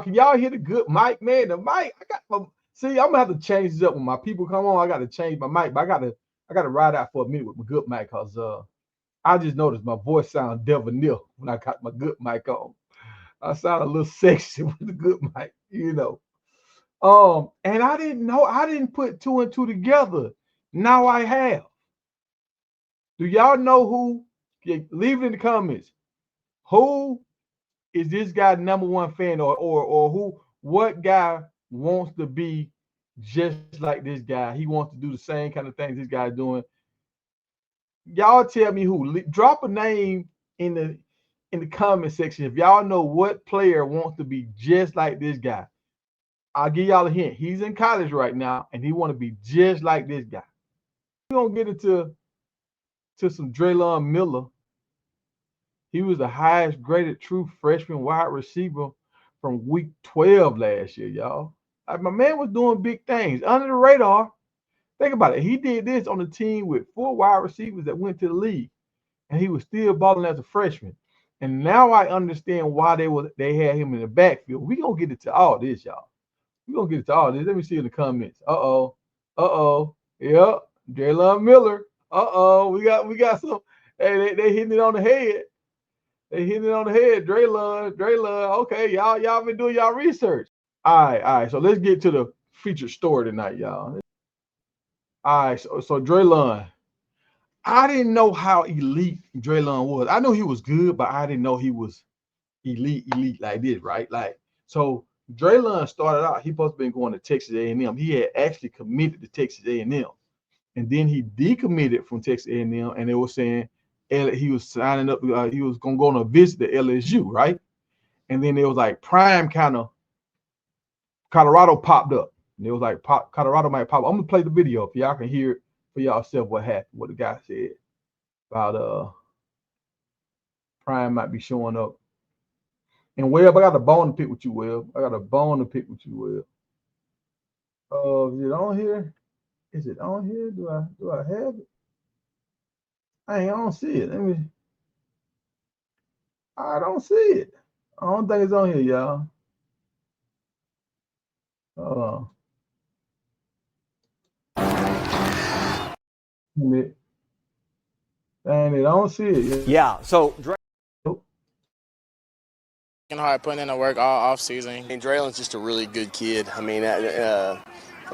Can y'all hear the good mic, man? The mic, I got my see, I'm gonna have to change this up when my people come on. I gotta change my mic, but I gotta ride out for a minute with my good mic because I just noticed my voice sounds debonair when I got my good mic on. I sound a little sexy with the good mic, you know. And I didn't know, I didn't put two and two together. Now I have. Do y'all know who? Leave it in the comments. Who is this guy number one fan, or who? What guy wants to be just like this guy? He wants to do the same kind of things this guy's doing. Y'all tell me who. Drop a name in the comment section if y'all know what player wants to be just like this guy. I'll give y'all a hint. He's in college right now, and he want to be just like this guy. We're gonna get into some Drelon Miller. He was the highest graded true freshman wide receiver from week 12 last year, y'all. Like, my man was doing big things under the radar. Think about it. He did this on a team with 4 wide receivers that went to the league, and he was still balling as a freshman. And now I understand why they had him in the backfield. We're gonna get into all this, y'all. We're gonna get into all this. Let me see in the comments. Uh-oh. Uh-oh. Yep. Drelon Miller. Uh-oh. We got some. Hey, they hitting it on the head. They hitting it on the head. Drelon. Okay, y'all been doing y'all research. All right. So let's get to the featured story tonight, y'all. All right, so Drelon. I didn't know how elite Drelon was. I know he was good, but I didn't know he was elite like this, right? Like, so Drelon started out, he supposed to been going to Texas A&M. He had actually committed to Texas A&M. And then he decommitted from Texas A&M, and they were saying he was signing up, he was going to go on a visit to LSU, right? And then it was like prime kind of Colorado popped up. And it was like Colorado might pop up. I'm going to play the video if y'all can hear it for yourself what happened, what the guy said about prime might be showing up. And Webb, I got a bone to pick with you, Webb. I got a bone to pick with you, Webb. Is it on here? Is it on here? Do I have it? I don't see it. I don't see it. I don't think it's on here, y'all. And I don't see it. Yeah. So hard, putting in the work all off season. And Drelon's just a really good kid. I mean, a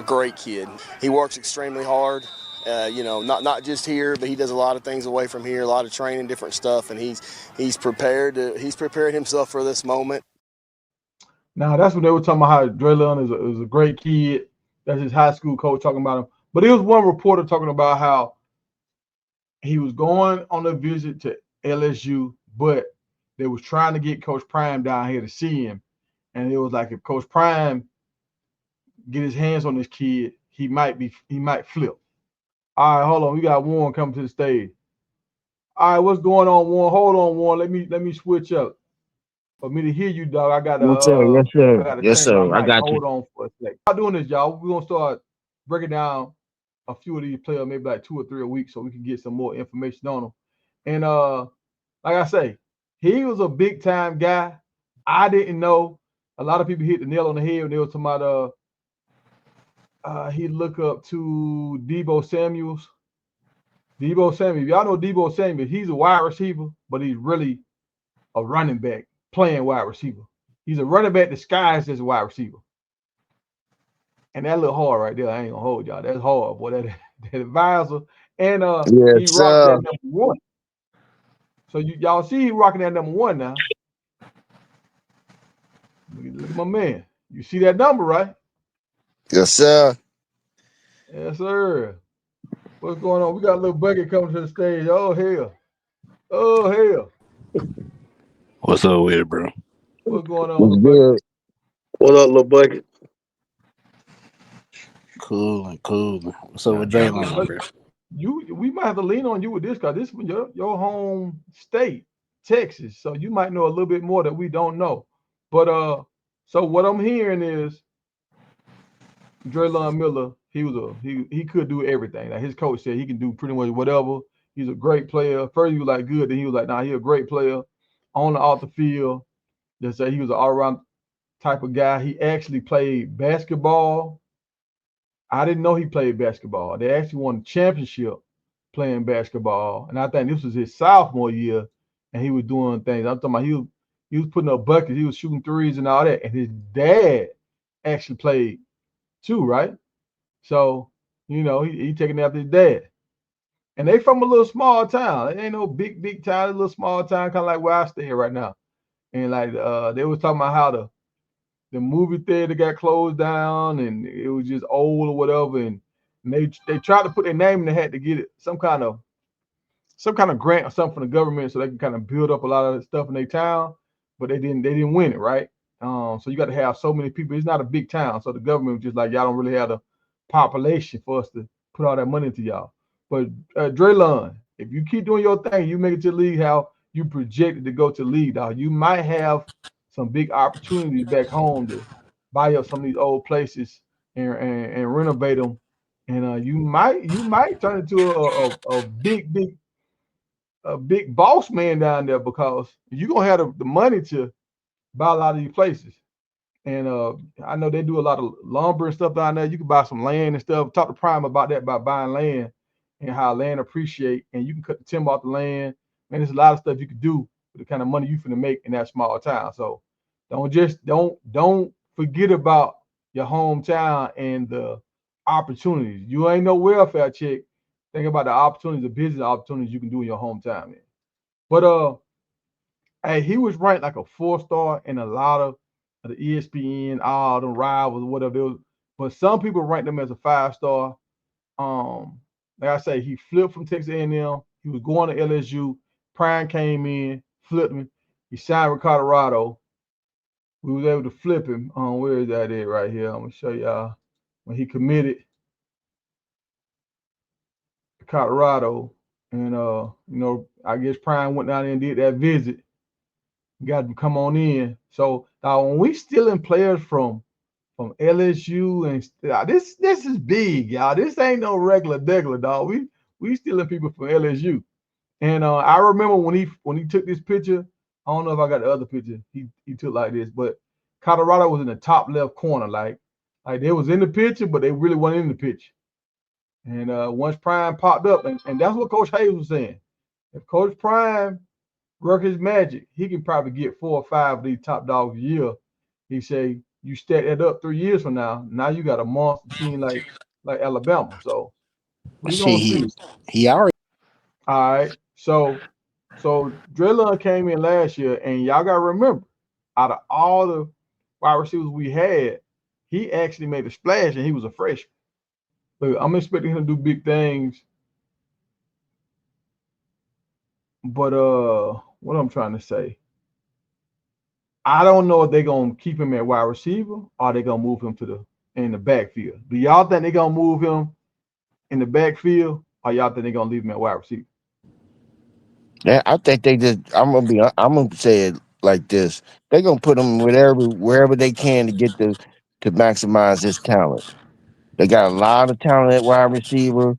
great kid. He works extremely hard. Not just here, but he does a lot of things away from here, a lot of training, different stuff, and he's prepared himself for this moment. Now that's when they were talking about how Drelon is a great kid. That's his high school coach talking about him. But there was one reporter talking about how he was going on a visit to LSU, but they was trying to get Coach Prime down here to see him. And it was like, if Coach Prime get his hands on this kid, he might flip. All right, hold on. We got Warren coming to the stage. All right, what's going on, Warren? Hold on, Warren. Let me switch up. For me to hear you, dog, I gotta Yes, change my sir. I mic. got you. Hold on for a second. I'm doing this, y'all. We're gonna start breaking down a few of these players, maybe like 2 or 3 a week, so we can get some more information on them. And like I say, he was a big time guy. I didn't know. A lot of people hit the nail on the head when they were talking about he look up to Deebo Samuels. Deebo Samuel, if y'all know Deebo Samuel, he's a wide receiver, but he's really a running back playing wide receiver. He's a running back disguised as a wide receiver. And that look hard right there. I ain't gonna hold y'all. That's hard, boy. That advisor. And he rocked that number 1. So y'all see he rocking that number 1 now. Look at my man. You see that number, right? Yes, sir. Yes, sir. What's going on? We got a little bucket coming to the stage. Oh hell. Oh hell. What's up with it, bro? What's going on, What's little bucket? good? What up, little bucket? Cool. What's up with Drayon, bro? We might have to lean on you with this because this is your home state, Texas. So you might know a little bit more that we don't know. But so what I'm hearing is Drelon Miller, he could do everything. Like his coach said, he can do pretty much whatever. He's a great player. First he was like good, then he was like, nah, he's a great player on the off the field. They say he was an all-around type of guy. He actually played basketball. I didn't know he played basketball. They actually won the championship playing basketball, and I think this was his sophomore year, and he was doing things. I'm talking about he was putting up buckets, he was shooting threes and all that, and his dad actually played too, right? So, you know, he taking after his dad. And they from a little small town. It ain't no big town, a little small town, kind of like where I stay right now. And like they was talking about how the movie theater got closed down and it was just old or whatever. And they tried to put their name in the hat to get it some kind of grant or something from the government so they can kind of build up a lot of stuff in their town, but they didn't win it, right? So you got to have so many people. It's not a big town, so the government was just like, y'all don't really have the population for us to put all that money into y'all. But Drelon, if you keep doing your thing, you make it to the league how you projected to go to the league, dog. You might have some big opportunities back home to buy up some of these old places and renovate them, and you might turn into a big boss man down there because you're gonna have the money to buy a lot of these places. And I know they do a lot of lumber and stuff down there. You can buy some land and stuff. Talk to Prime about that, about buying land and how land appreciate, and you can cut the timber off the land. Man, there's a lot of stuff you can do with the kind of money you finna make in that small town. So don't forget about your hometown and the opportunities. You ain't no welfare check. Think about the opportunities, the business opportunities you can do in your hometown, man. But hey, he was ranked like a 4-star in a lot of the ESPN, all the rivals, whatever. But some people rank him as a 5-star. Like I say, he flipped from Texas A&M. He was going to LSU. Prime came in, flipped him. He signed with Colorado. We was able to flip him. Where is that at right here? I'm gonna show y'all when he committed to Colorado. And you know, I guess Prime went down there and did that visit. Got him come on in. So now when we stealing players from LSU and this is big, y'all. This ain't no regular dog. We stealing people from LSU. And I remember when he took this picture. I don't know if I got the other picture he took like this, but Colorado was in the top left corner, like they was in the picture, but they really weren't in the picture. And once Prime popped up, and that's what Coach Hayes was saying. If Coach Prime work his magic, he can probably get 4 or 5 of these top dogs a year. He say you stack that up 3 years from now you got a monster team like Alabama. So we gonna see. He already. All right. So Drelon came in last year, and y'all gotta remember, out of all the wide receivers we had, he actually made a splash, and he was a freshman. But I'm expecting him to do big things. But what I'm trying to say, I don't know if they're gonna keep him at wide receiver or they're gonna move him in the backfield. Do y'all think they're gonna move him in the backfield, or y'all think they're gonna leave him at wide receiver? Yeah, I think I'm gonna say it like this. They're gonna put him wherever they can to get to maximize his talent. They got a lot of talent at wide receiver.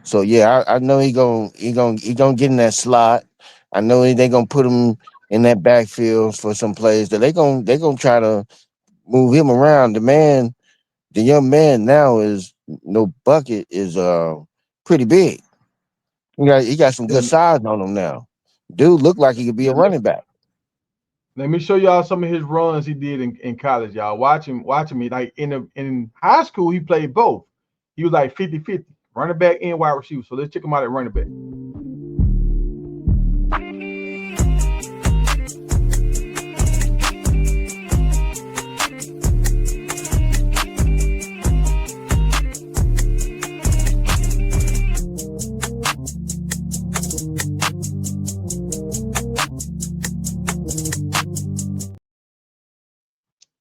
So yeah, I know he gonna get in that slot. I know they gonna put him in that backfield for some plays that they gonna try to move him around. The young man now is bucket is pretty big. He got some good size on him now. Dude look like he could be a running back. Let me show y'all some of his runs he did in college, y'all. Watch him. Like in high school, he played both. He was like 50-50, running back and wide receiver. So let's check him out at running back.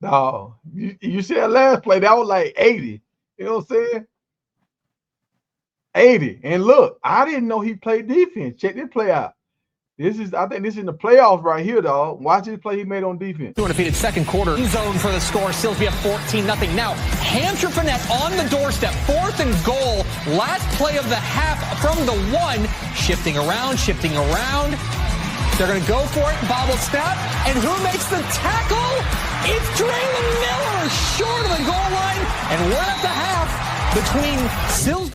Oh, you see that last play? That was like 80. You know what I'm saying? 80. And look, I didn't know he played defense. Check this play out. I think this is in the playoffs right here, dog. Watch this play he made on defense. Undefeated second quarter. Zone for the score. Silsby up 14-0. Now, Hampshire Finette on the doorstep. 4th and goal. Last play of the half from the 1. Shifting around. They're going to go for it, bobble snap, and who makes the tackle? It's Drelon Miller, short of the goal line, and we're at the half between Sills.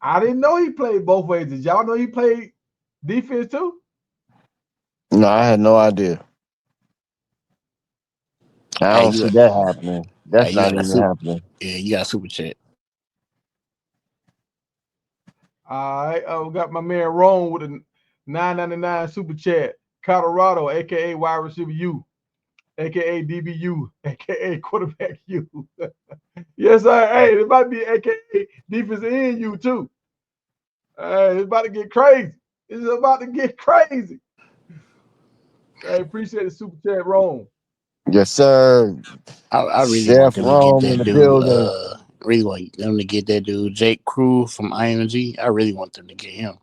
I didn't know he played both ways. Did y'all know he played defense too? No, I had no idea. I Hey, don't you see got, that happening. hey, That's you not got a even super. happening. Yeah, you got a super chat. All right, we got my man Rome with a $9.99 super chat. Colorado, aka wide receiver U, aka DBU, aka quarterback U. Yes, sir. Hey, it might be aka defense end U too. Hey, it's about to get crazy. It's about to get crazy. Hey, appreciate the super chat, Rome. Yes, sir. I really want Chef them to get Rome in that the dude. building. Really want them to get that dude Jake Crew from IMG. I really want them to get him.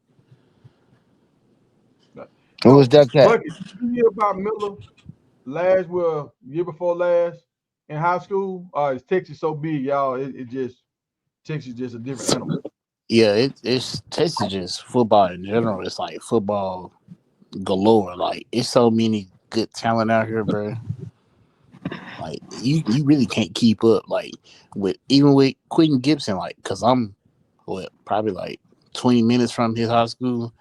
Who was So, that cat? Bucket, did you hear about Miller year before last in high school? Is Texas so big, y'all? It just Texas just a different animal. Yeah, it's Texas just football in general. It's like football galore. Like it's so many good talent out here, bro. Like you really can't keep up. Like with Quentin Gibson. Like because I'm probably like 20 minutes from his high school.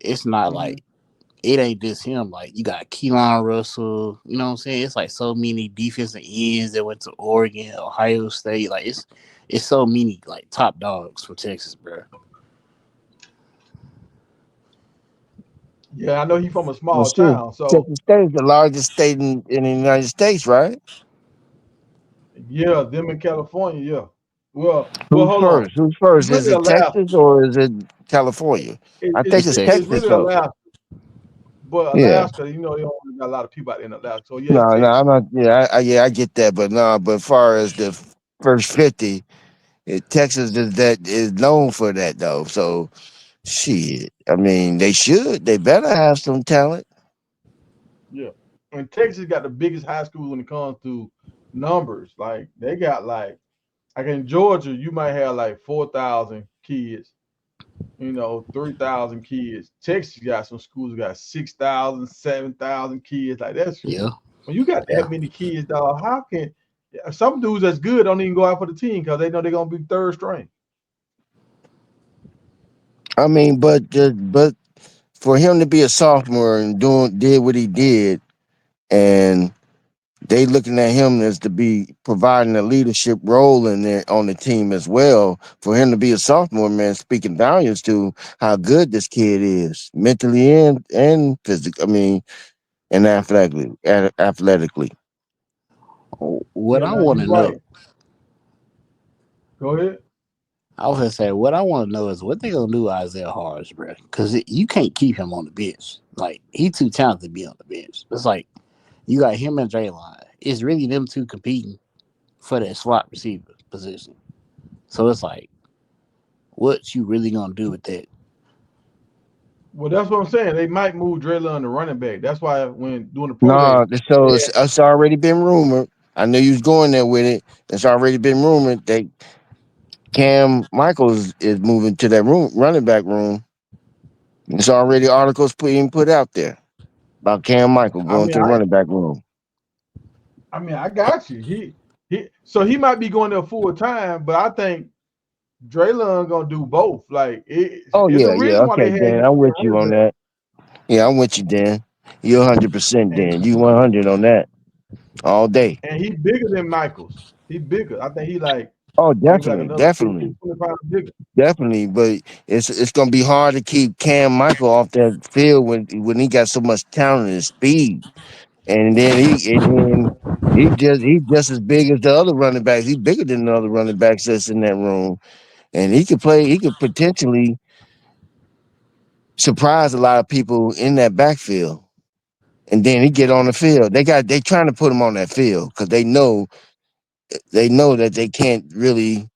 It's not Mm-hmm. like it ain't just him. Like you got Keelan Russell. You know what I'm saying? It's like so many defensive ends that went to Oregon, Ohio State. Like it's so many like top dogs for Texas, bro. Yeah, I know he's from a Well, small shit. town, so Texas State is the largest state in the United States, right? yeah, them in California, yeah. Well, Who's hold on. first? Who's It's first? Is really it Alaska. Texas or is it California? I think It's it's Texas. It's Texas really though. Alaska, but Yeah. Alaska, they don't got a lot of people out there in Alaska. So yeah, it's No, Texas. I'm not. Yeah, I get that, but no. But as far as the first 50, Texas is known for that though. So shit. I mean, they should. They better have some talent. Yeah, and Texas got the biggest high school when it comes to numbers. Like they got like in Georgia, you might have like 4,000 kids. 3,000 kids. Texas got some schools that got 6,000, 7,000 kids. Like that's Yeah, when you got yeah. that many kids, dog. How can some dudes that's good don't even go out for the team because they know they're gonna be third string. I mean, but for him to be a sophomore and did what he did, and they looking at him as to be providing a leadership role in there on the team as well. For him to be a sophomore, man, speaking volumes to how good this kid is mentally and physically. I mean, and athletically. What Yeah, I now want you to right. know, Go ahead. I was gonna say, what I want to know is what they gonna do with Isaiah Harris, bro? Because you can't keep him on the bench. Like he too talented to be on the bench. It's like you got him and Drayon. It's really them two competing for that slot receiver position. So it's like, what you really gonna do with that? Well, that's what I'm saying. They might move Drelon to running back. That's why when doing the pro day, No, so they had, it's already been rumored. I knew you was going there with it. It's already been rumored that Cam Michaels is moving to that room, running back room. It's already articles being put out there about Cam Michael I going mean, to the running back room. I got you. So he might be going there full time, but I think Drelon gonna do both. Like Oh it's a yeah. reason why they Okay, had him Dan, I'm at with you running on back. that. Yeah, I'm with you, Dan. You 100%, And Dan. You 100 on that all day. and he bigger than Michaels. He bigger. I think he like Oh, maybe like definitely, another 15, definitely, 20 pounds bigger. definitely. But it's gonna be hard to keep Cam Michael off that field when he got so much talent and speed. And then he just as big as the other running backs. He's bigger than the other running backs that's in that room. And he could play, he could potentially surprise a lot of people in that backfield. And then he get on the field. They trying to put him on that field because they know that they can't really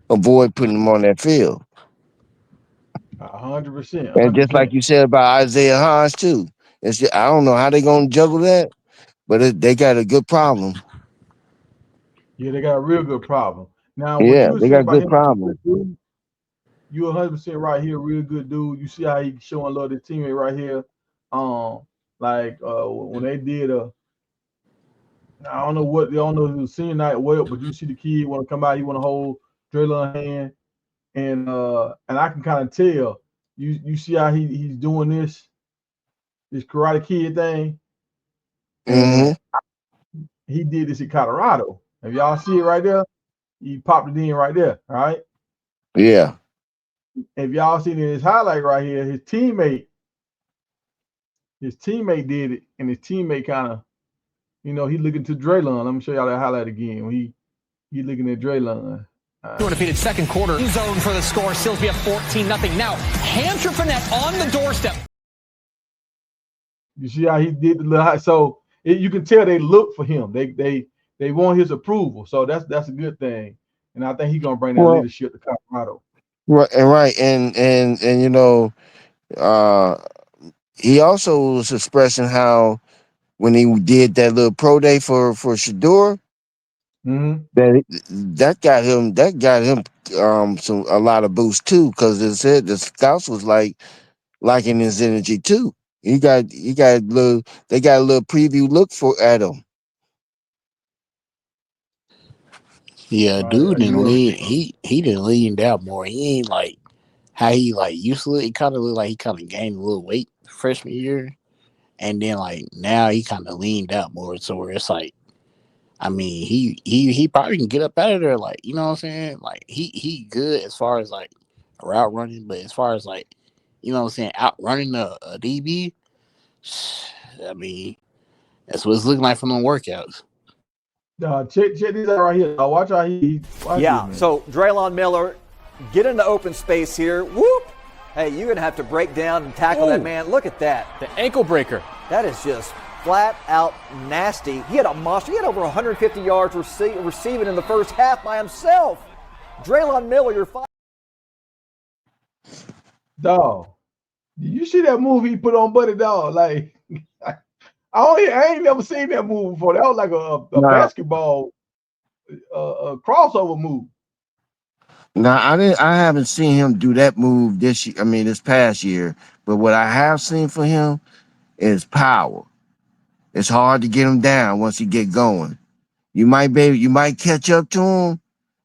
avoid putting him on that field. 100%, And just like 100%. you said about Isaiah Hodge too. I don't know how they gonna juggle that, but they got a good problem. Yeah, they got a real good problem. Now, what Yeah, you were they saying got a about good him being a problem. good dude, You 100% right here, real good dude. You see how he showing love to his teammate right here. Um, like when they did I don't know what, I don't know if it was senior night or what, but you see the kid want to come out, he want to hold Drelon hand, and I can kind of tell. You see how he's doing this Karate Kid thing, Mm-hmm. and he did this in Colorado. If y'all see it right there, he popped it in right there. All right. Yeah. If y'all seen in his highlight right here, his teammate did it, and his teammate kind of, he looking to Drelon. Let me show y'all that highlight again. When he looking at Drelon. Undefeated second quarter zone for the score. Seals be up 14-0. Now Hampshire Finette on the doorstep. You see how he did the little, so you can tell they look for him. They want his approval. So that's a good thing. And I think he's gonna bring that Well, leadership to Colorado. right, and uh, he also was expressing how when he did that little pro day for Shador, Mm-hmm. that got him some a lot of boost too, because it said the scouts was liking his energy too. He got little they got a little preview look for at him. Yeah, dude You didn't were lean. He didn't lean out more. He ain't like how he like used to look. It kind of looked like he kind of gained a little weight freshman year, and then like now he kind of leaned out more. So where it's like, I mean, he probably can get up out of there. Like, you know what I'm saying? Like he good as far as like route running, but as far as like, you know what I'm saying, outrunning a DB, I mean, that's what it's looking like from the workouts. check these out right here. Watch how watch this, Yeah, man. so Draylon Miller, get into open space here. Whoop! Hey, you're going to have to break down and tackle that man. Look at that. The ankle breaker. That is just flat out nasty. He had a monster. He had over 150 yards receiving in the first half by himself. Draylon Miller, you're fine. Dog, you see that move he put on Buddy Dog? Like, I ain't never seen that move before. That was like a Now, basketball crossover move. I haven't seen him do that move this year. I mean, this past year. But what I have seen for him is power. It's hard to get him down once he get going. You might catch up to him,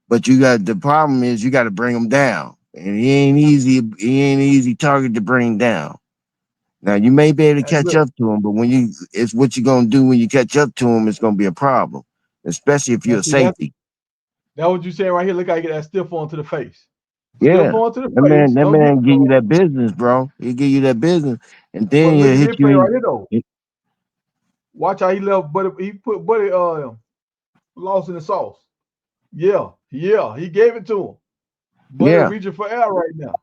but the problem is you got to bring him down, and he ain't easy target to bring down. Now you may be able to Hey, catch look, up to him, but it's what you're gonna do when you catch up to him. It's gonna be a problem, especially if you're and a see that safety. what you saying right here. Look how you get that stiff on to the face. Stiff Yeah, on to the that face. man, that Don't get man give you that business, bro. He give you that business, and then But he'll look at hit this you play right in. here though. Watch how he left Buddy. He put Buddy lost in the sauce. Yeah, he gave it to him. Buddy Yeah, reaching for air right now.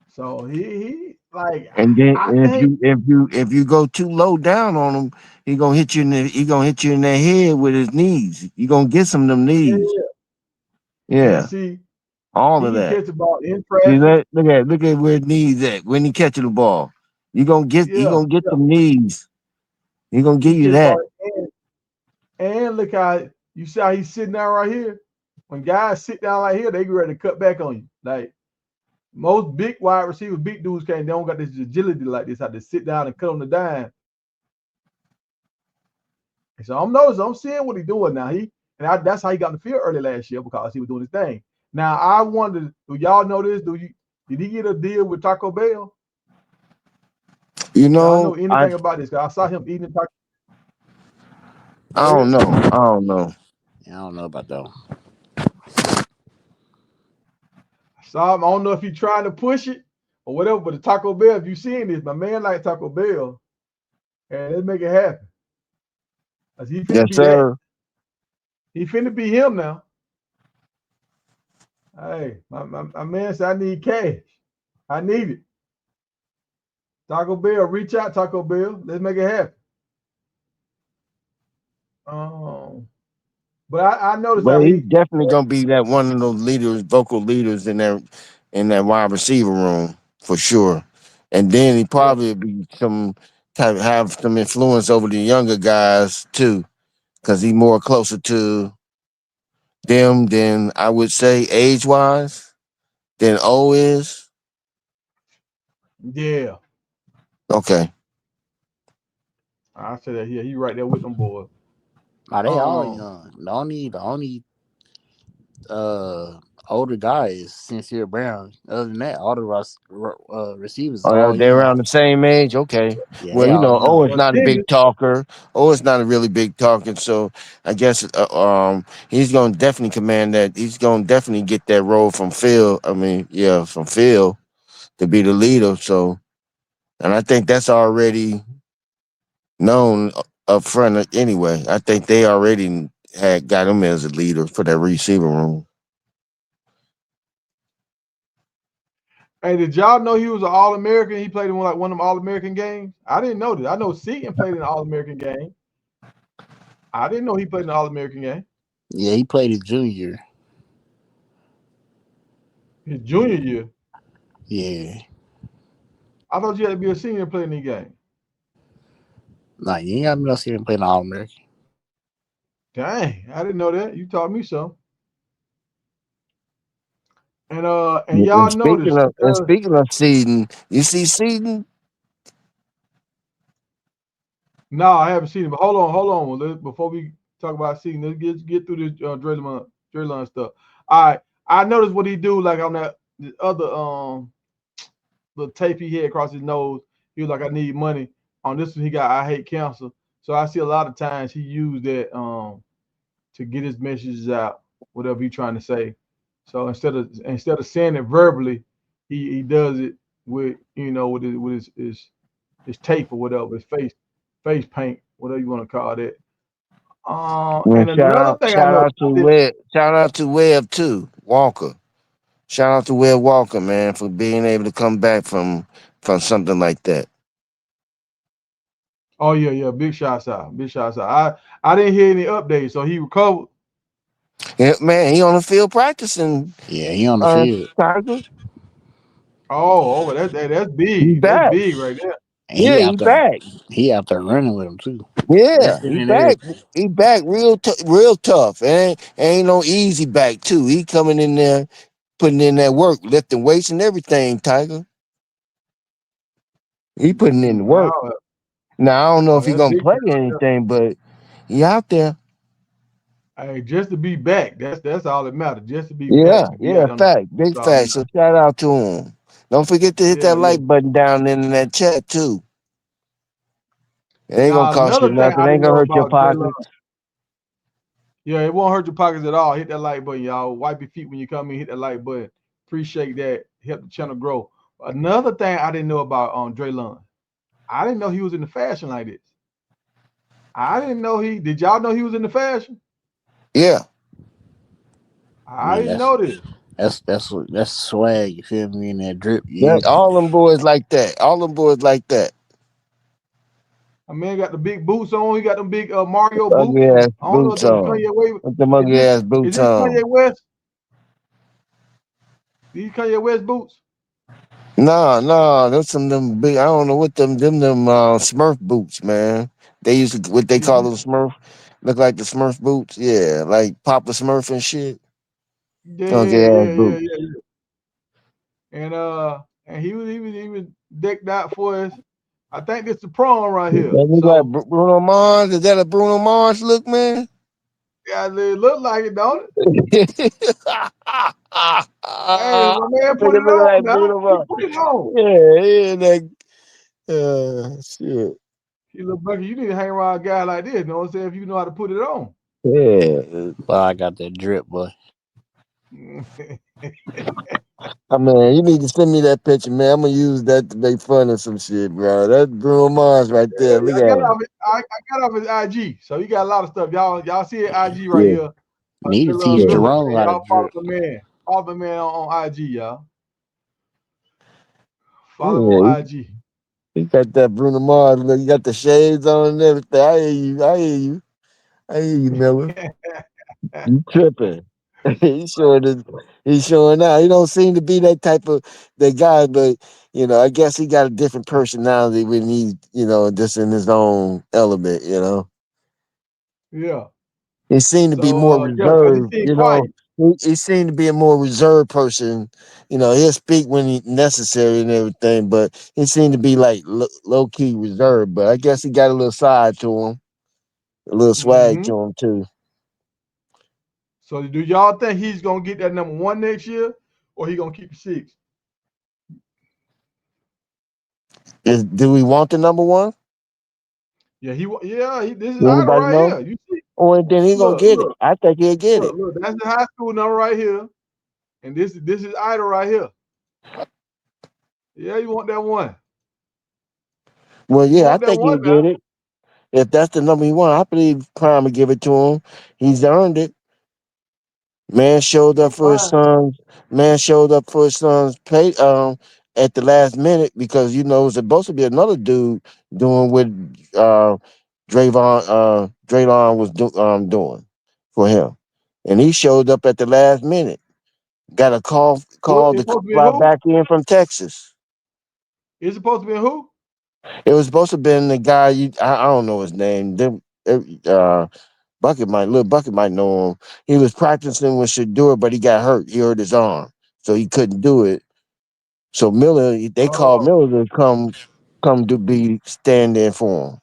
So he like and then I if think you go too low down on him, he gonna hit you in the head with his knees. You gonna get some of them knees. yeah. And Yeah, see all he of can that. catch the ball in See traffic. that? Look at where his knees at when he catching the ball. You Yeah, gonna get yeah. some knees. He gonna He give you catch the that. ball and look how you see how he's sitting down right here. When guys sit down like here, they get ready to cut back on you. Like most big wide receivers, big dudes can't. They don't got this agility like this. How to sit down and cut on the dime. And so I'm seeing what he's doing now. That's how he got in the field early last year because he was doing his thing. Now I wonder, do y'all know this? Did he get a deal with Taco Bell? You Y'all know know, anything about this? Cause I saw him eating Taco. I Go don't ahead. know. I don't know. I don't know about that one. I saw him. I don't know if he's trying to push it or whatever. But the Taco Bell, if you seen this, my man like Taco Bell, and let's make it happen. Cause he finna Yes, be that. sir. He finna be him now. Hey, my man said I need cash. I need it. Taco Bell, reach out, Taco Bell. Let's make it happen. Um, but I noticed But how he's he definitely gonna be that one of those leaders, vocal leaders in that wide receiver room for sure. And then he yeah, probably be some type have some influence over the younger guys too, because he's more closer to them than I would say age wise than O is. Yeah, Okay. I say that. Yeah, he right there with them boys. Now they all Um, young. The only uh older guy is Sincere Brown. Other than that, all the receivers Oh, all they're young. around the same age. Okay. Yeah, Well, they all O young. is well, not a Dennis, big talker. O is not a really big talker, so I guess he's gonna definitely command that. He's gonna definitely get that role from Phil. I mean, yeah, from Phil to be the leader. So, and I think that's already known up front anyway. I think they already had got him as a leader for that receiver room. hey, did y'all know he was an All American? He played in one of them All American games. I didn't know that. I know Seaton played in an All American game. I didn't know he played in an All American game. Yeah, he played his junior. His junior year. Yeah. I thought you had to be a senior to play in the game. Nah, you ain't got me see him playing All American. Dang, I didn't know that. You taught me so. And And y'all noticed. speaking of seeding, you see seeding. No, I haven't seen it. But hold on. Before we talk about seeing, let's get through this Drelon stuff. All right, I noticed what he do like on that the other the tape he had across his nose. He was like, I need money. On this one, he got I hate cancer. So I see a lot of times he used that to get his messages out, whatever he's trying to say. So instead of saying it verbally, he does it with his tape or whatever, his face paint, whatever you want to call that. And And another thing I know, shout out to Webb too, Walker. Shout out to Webb Walker, man, for being able to come back from something like that. oh yeah, big shots out. I didn't hear any updates, so he recovered. Yeah, man, he on the field practicing. Yeah, he on the field. Tiger, Oh, that's he big. That's back. big right there. And Yeah, he back. he out there running with him too. Yeah, Lifting he and back. everything. He back real tough. Ain't no easy back too. He coming in there, putting in that work, lifting weights and everything. Tiger, he putting in the Wow, work. Now I don't know if he that's gonna big play time right there. anything, but he out there. Hey, just to be back, that's all that matters. Just to be back, Yeah, to be yeah, out on the field, fact, big that's all that fact. So shout out to him. Don't forget to hit matters. that Yeah, yeah. like button down in that chat too. It ain't gonna Now cost you another thing nothing. I It ain't didn't gonna know hurt your about Drelon. pockets. Yeah, it won't hurt your pockets at all. Hit that like button, y'all. Wipe your feet when you come in. Hit that like button. Appreciate that. Help the channel grow. Another thing I didn't know about Drelon. I didn't know he was in the fashion like this. I didn't know he. Did y'all know he was in the fashion? Yeah, I I mean, didn't know this. that's swag. You feel me? In that drip. yeah. You All them boys like that. All them boys like that. A man got the big boots on. He got them big Mario Ugly boots. ass I don't know if boots them on. Kanye West. With them Is ugly this ass is boots this on. Kanye West? These Kanye West boots? No, there's some them big. I don't know what them Smurf boots, man. They used to what they Is call this, them Smurf. Look like the Smurf boots. Yeah, like Papa Smurf and shit. Ugly yeah, ass yeah, yeah, boots. yeah, yeah. And he was decked out for us. I think this the prom right That here. look like So Bruno Mars. Is that a Bruno Mars look, man? yeah, it look like it, don't it? Hey, my man, Make put it it look on like now. Bruno He Mars. put it on. Yeah, like shit. He look Bucky, you need to hang around a guy like this. You know what I'm saying? If you know how to put it on. Yeah. But I got that drip, boy. I mean, you need to send me that picture, man. I'm gonna use that to make fun of some shit, bro. That's Bruno Mars right there. Look I at got him. off it. I got off his IG, so he got a lot of stuff. Y'all see his IG right Yeah, here. Need to teach yeah. Miller, Jerome man. how to Y'all follow drip. the man. Follow the man on IG, y'all. Follow him Yeah, on IG. he got that Bruno Mars look. He got the shades on and everything. I hear you. I hear you. I hear you, Miller. You tripping. He's showing it. He's showing out. He don't seem to be that type of that guy, but I guess he got a different personality when he, just in his own element. Yeah. He seemed to be more So yeah, because reserved, he seemed you know. quiet. He seemed to be a more reserved person. You know, he'll speak when he necessary and everything, but he seemed to be like low key reserved. But I guess he got a little side to him, a little swag Mm-hmm. to him too. So do y'all think he's gonna get that number one next year, or he gonna keep 6? Do we want the number one? Yeah, this is idle Anybody right know? here. You see, Or then he gonna look, get it. look, I think he'll get it. look. That's the high school number right here, and this is idle right here. Yeah, you want that one? Well, You yeah, I want that think one he'll now? get it. If that's the number he want, I believe Prime will give it to him. He's earned it. Man showed up So for his Prime, sons. Man showed up for his sons play at the last minute because you know it was supposed to be another dude doing what Drelon was doing for him. And he showed up at the last minute. Got a who call it's to supposed to be? fly Who? back in from Texas. It's supposed to be who? It was supposed to have been the guy I don't know his name. Little Bucket might know him. He was practicing with Shador, but he got hurt. He hurt his arm, so he couldn't do it. So they called Oh, Miller to come to be stand in for him.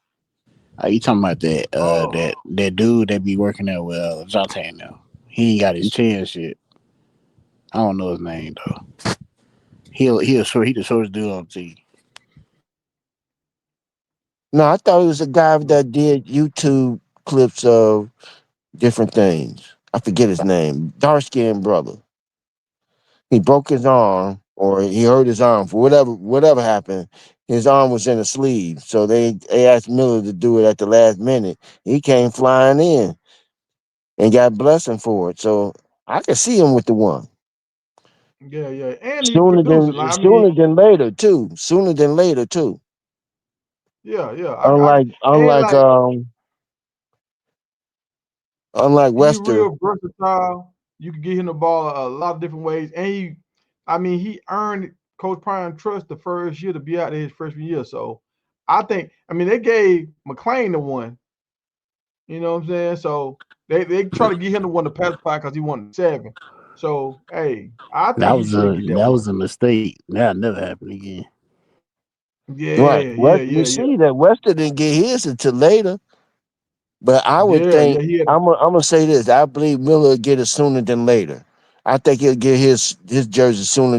Are you talking about oh, that dude that be working there with Jonte now? He ain't got his chance yet. I don't know his name though. He the shortest dude on the team. No, I thought it was a guy that did YouTube clips of different things. I forget his name. Dark skinned brother. He broke his arm or he hurt his arm for whatever happened. His arm was in a sleeve, so they asked Miller to do it at the last minute. He came flying in and got blessing for it. So I could see him with the one yeah, yeah. And he producing. Like, I mean, sooner than later too. Sooner than later too. yeah, yeah. Unlike And unlike like um unlike he Wester. real versatile. You can get him the ball a lot of different ways, and I mean, he earned Coach Prime trust the first year to be out there his freshman year. So I think, I mean, they gave McClain the one. You know what I'm saying? So they try to get him the one to pacify because he wanted 7. So hey, I think he should get that That one. was a mistake. That never happen again. Right. Yeah, yeah, West we yeah, yeah, see that Wester didn't get his until later. But I would yeah, yeah. think He had, I'm gonna say this. I believe Miller will get it sooner than later. I think he'll get his jersey sooner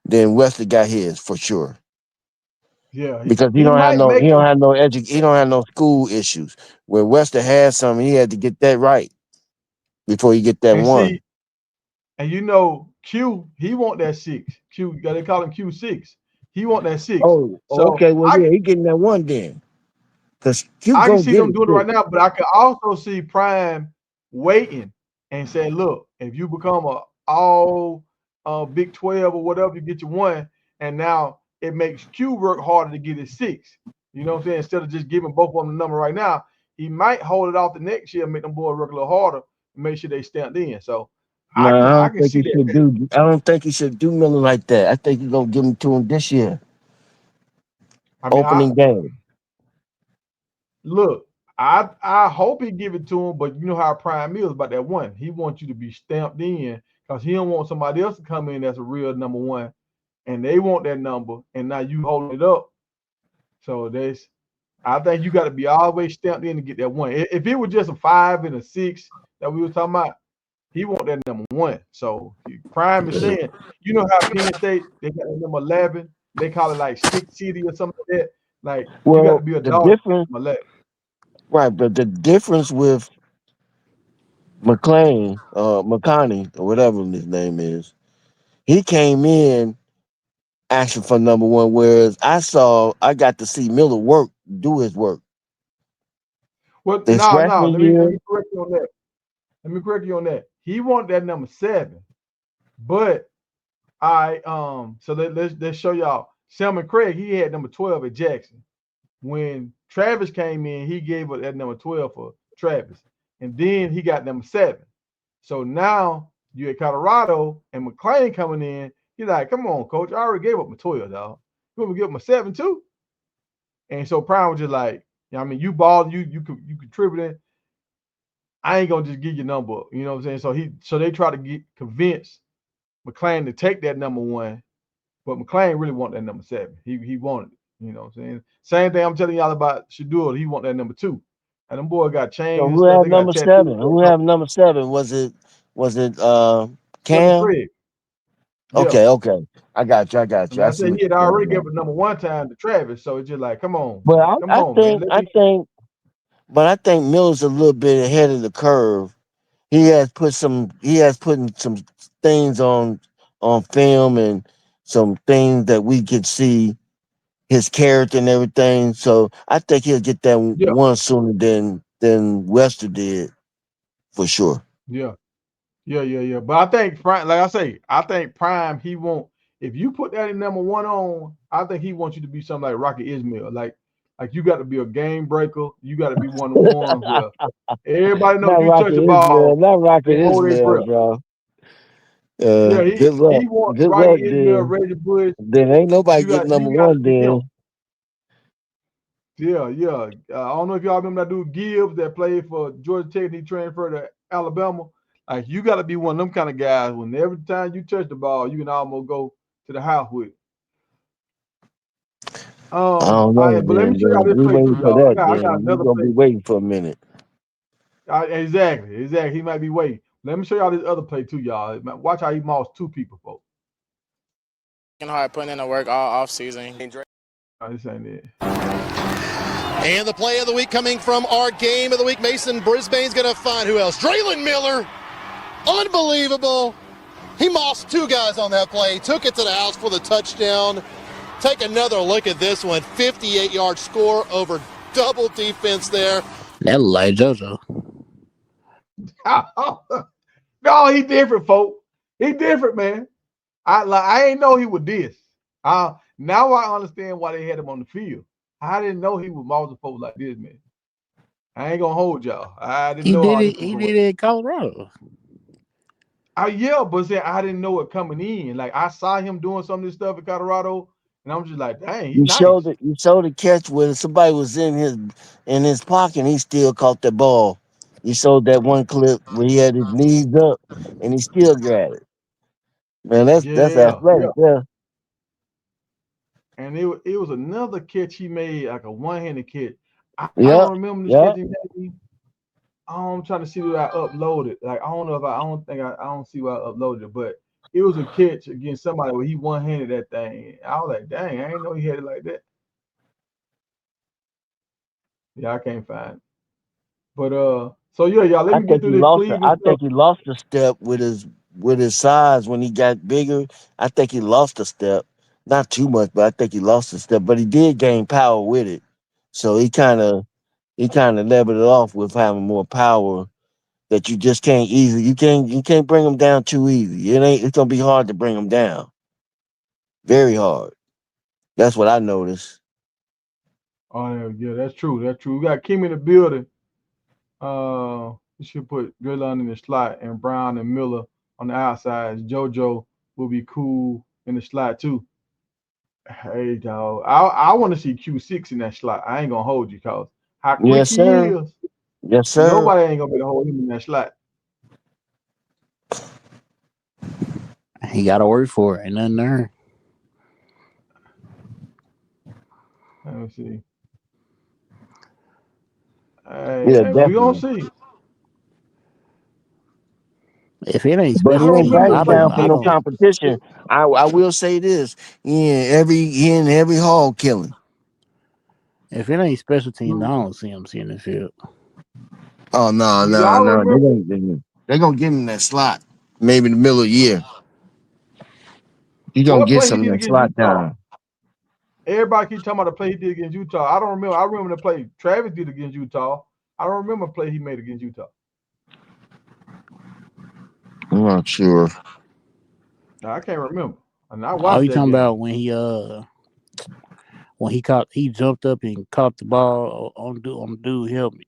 than Wesley got his for sure. yeah. Because He might make it. he don't have no school issues. Where Wester had something, he had to get that right before he get that And one. see, and you know, Q, he want that 6. Q, they call him Q6. He want that 6. So Okay. Well, yeah, he getting that one then. Cause Q I can gonna see get them it doing it too. right now, but I can also see Prime waiting and saying, look, if you become a all Big 12 or whatever, you get your one, and now it makes Q work harder to get his 6. You know what I'm saying? Instead of just giving both of them the number right now, he might hold it off the next year and make them boys work a little harder and make sure they stamped in. So No, I I don't can think see he that. should do. I don't think he should do Miller like that. I think he's gonna give him to him this year, I mean, opening game. look, I hope he give it to him, but you know how Prime is about that one. He wants you to be stamped in because he don't want somebody else to come in that's a real number one, and they want that number, and now you holding it up. So I think you got to be always stamped in to get that one. If it was just a 5 and a 6 that we were talking about, he want that number one. So Prime is saying, you know how Penn State they got that number 11, they call it like Stick City or something like that. Like you got to Well, be a the dog difference, number 11. right? But the difference with McConney, or whatever his name is, he came in asking for number one, whereas I got to see Miller do his work. Well, His no. freshman Let year, me correct you on that. Let me correct you on that. He wanted that number 7, but so let's show y'all. Selman Craig, he had number 12 at Jackson. When Travis came in, he gave up that number 12 for Travis, and then he got number 7. So now you at Colorado and McClain coming in. He's like, come on, coach, I already gave up my 12, dog. You want me to give up my 7 too? And so Prime was just like, I mean, you balled, you contributing. I ain't gonna just give your number up. You know what I'm saying? So they try to convince McClain to take that number 1, but McClain really want that number 7. He wanted it. You know what I'm saying? Same thing I'm telling y'all about Shadul. He want that number 2. And them boy got chains So and who stuff. had They got number tattoos. 7? Who had number 7? Was it Cousin Cam? Fred. Yeah. Okay. I got you. I mean, I I see said what he had you're already saying given now. the number 1 time to Travis. So it's just like, come on, But man. Let me. I think Miller's a little bit ahead of the curve. He has put some things on film and some things that we could see his character and everything. So I think he'll get that Yeah, one sooner than Wester did for sure. yeah, yeah. But I think Prime, like I say, I think Prime, he won't. If you put that in number 1 on, I think he wants you to be something like Rocky Ismail. Like you got to be a game breaker. You got to be one of the ones where everybody know Not if you touch the Rocket Ismail, ball, not they Rocket hold their Ismail, breath. bro. Yeah, Good luck. he want Good Rocky luck, Ismail, then. Reggie Bush. Then ain't nobody getting number You got to one be him. then. Yeah. I don't know if y'all remember that dude Gibbs that played for Georgia Tech and he transferred to Alabama. Like you got to be one of them kind of guys. When every time you touch the ball, you can almost go to the house with it. I All don't know, right, but let me then. show y'all Then this we play waiting too, for y'all. that, I got then. We another gonna be play. waiting for a minute. Exactly. He might be waiting. Let me show y'all this other play too, y'all. Watch how he mossed 2 people, folks. Hard putting in the work all off season. This ain't it. And the play of the week coming from our game of the week. Mason Brisbane's going to find who else? Drelon Miller. Unbelievable. He mossed 2 guys on that play. Took it to the house for the touchdown. Take another look at this one. 58-yard score over double defense there. That look like JoJo. No, he different, folks. He different, man. I ain't know he was this. Now I understand why they had him on the field. I didn't know he was mossing folks like this, man. I ain't gonna hold y'all. I didn't He know did how this it. was He going. did it in Colorado. Yeah, but see, I didn't know it coming in. Like I saw him doing some of this stuff in Colorado, and I'm just like, dang, he nice. You showed the catch when somebody was in his pocket and he still caught the ball. You showed that one clip where he had his knees up and he still got it. Man, that's Yeah. athletic, yeah. And it was another catch he made, like a one-handed catch. I Yep, don't remember this yep. catch he made. I'm trying to see what I uploaded. Like I don't know if I don't think I don't see what I uploaded it, but it was a catch against somebody where he one-handed that thing. I was like, dang, I didn't know he had it like that. Yeah, I can't find it. But so yeah, y'all, let me get through this I Cleveland stuff. think he lost a step with his size when he got bigger. I think he lost a step. Not too much, but I think he lost a step. But he did gain power with it. So he kinda leveled it off with having more power that you just can't easily you can't bring him down too easy. It's gonna be hard to bring him down. Very hard. That's what I noticed. Oh yeah, that's true. That's true. We got Kim in the building. We should put Drelon in the slot and Brown and Miller on the outside. JoJo will be cool in the slot too. Hey dog, I want to see Q6 in that slot. I ain't gonna hold you, cause how quick Yes, he sir. is, Yes, sir. nobody ain't gonna be able to hold him in that slot. He got to work for it. Ain't nothing there. Let me see. Yeah, Hey, we gonna definitely. see. If it ain't But I he special don't ain't teams, remember the backing I play down don't. for he I did no don't. against. competition. I will say this. He in every hall killing. If it ain't special teams, I don't see him seeing the field. Oh no, Do no, y'all no. remember They gonna get him in that slot. Maybe in the middle of the year. He gonna what get play he some of did that against slot Utah? time. Everybody keep talking about the play he did against Utah. I don't remember. I remember the play Travis did against Utah. I don't remember a play he made against Utah. I'm not sure. I can't remember. And I Oh, watched you that talking game. about when he jumped up and caught the ball on the dude helmet.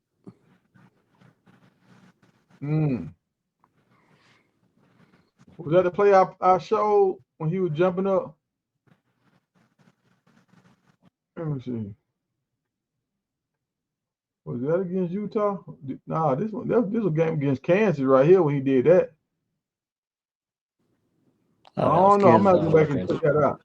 Mm. Was that the play I showed when he was jumping up? Let me see. Was that against Utah? Nah, this was a game against Kansas right here when he did that. I don't know. I'm gonna have to go back and check that out.